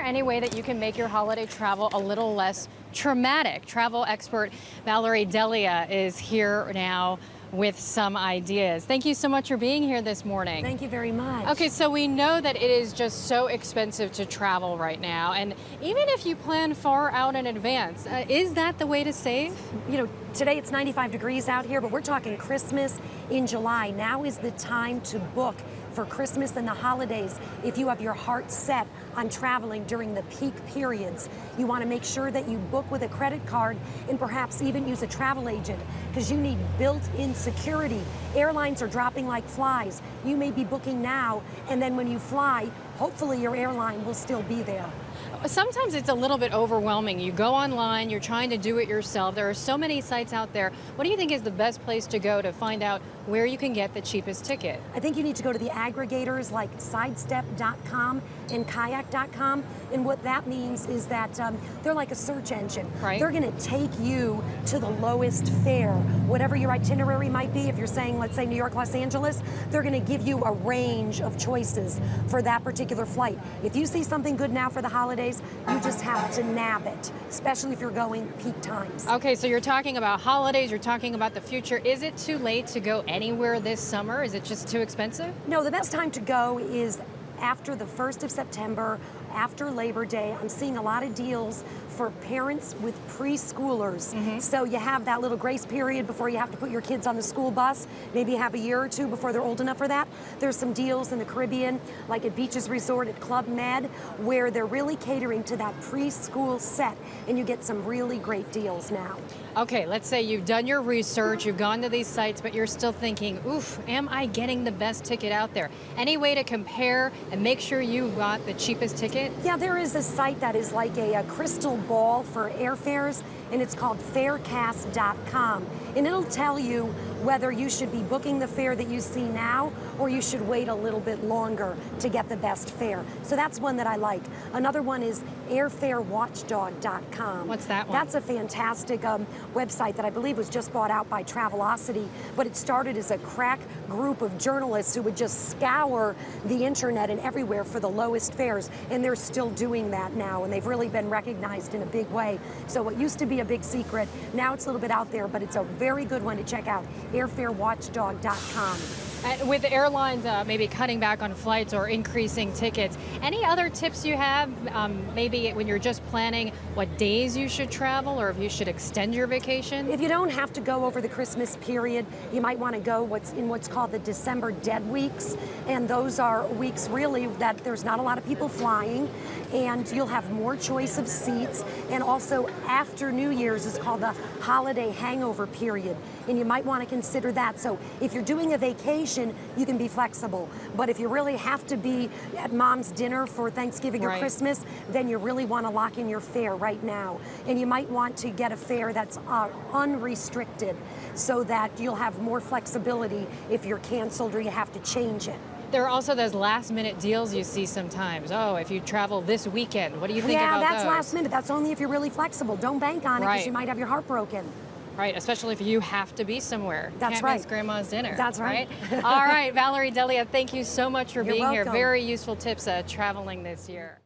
any way that you can make your holiday travel a little less traumatic? Travel expert Valerie D'Alia is here now with some ideas. Thank you so much for being here this morning. Thank you very much. Okay, so we know that it is just so expensive to travel right now, and even if you plan far out in advance, is that the way to save? You know, today it's 95 degrees out here, but we're talking Christmas in July. Now is the time to book for Christmas and the holidays. If you have your heart set on traveling during the peak periods, you want to make sure that you book with a credit card and perhaps even use a travel agent, because you need built-in security. Airlines are dropping like flies. You may be booking now, and then when you fly, hopefully your airline will still be there. Sometimes it's a little bit overwhelming. You go online, you're trying to do it yourself. There are so many sites out there. What do you think is the best place to go to find out where you can get the cheapest ticket? I think you need to go to the aggregators like sidestep.com and kayak.com. And what that means is that they're like a search engine. Right. They're going to take you to the lowest fare. Whatever your itinerary might be, if you're saying, let's say, New York, Los Angeles, they're going to give you a range of choices for that particular flight. If you see something good now for the holidays, you just have to nab it, especially if you're going peak times. Okay, so you're talking about holidays, you're talking about the future. Is it too late to go anywhere this summer? Is it just too expensive? No, the best time to go is after the 1st of September, after Labor Day. I'm seeing a lot of deals for parents with preschoolers. So you have that little grace period before you have to put your kids on the school bus. Maybe you have a year or two before they're old enough for that. There's some deals in the Caribbean, like at Beaches Resort at Club Med, where they're really catering to that preschool set, and you get some really great deals now. Okay, let's say you've done your research, you've gone to these sites, but you're still thinking, oof, am I getting the best ticket out there? Any way to compare and make sure you got the cheapest ticket? Yeah, there is a site that is like a crystal ball for airfares, and it's called farecast.com. And it'll tell you whether you should be booking the fare that you see now or you should wait a little bit longer to get the best fare. So that's one that I like. Another one is Airfarewatchdog.com. What's that one? That's a fantastic website that I believe was just bought out by Travelocity, but it started as a crack group of journalists who would just scour the internet and everywhere for the lowest fares, and they're still doing that now, and they've really been recognized in a big way. So what used to be a big secret, now it's a little bit out there, but it's a very good one to check out, airfarewatchdog.com. With airlines maybe cutting back on flights or increasing tickets, any other tips you have, maybe when you're just planning what days you should travel or if you should extend your vacation? If you don't have to go over the Christmas period, you might want to go what's called the December dead weeks, and those are weeks really that there's not a lot of people flying, and you'll have more choice of seats. And also after New Year's is called the holiday hangover period, and you might want to consider that. So if you're doing a vacation, you can be flexible. But if you really have to be at mom's dinner for Thanksgiving or Christmas, then you really want to lock in your fare right now. And you might want to get a fare that's unrestricted so that you'll have more flexibility if you're canceled or you have to change it. There are also those last minute deals you see sometimes. Oh, if you travel this weekend, what do you think about those? Yeah, that's last minute. That's only if you're really flexible. Don't bank on it because you might have your heart broken. Right, especially if you have to be somewhere. That's Can't miss grandma's dinner. That's right. All right, Valerie D'Alia, thank you so much for being welcome. here. Very useful tips traveling this year.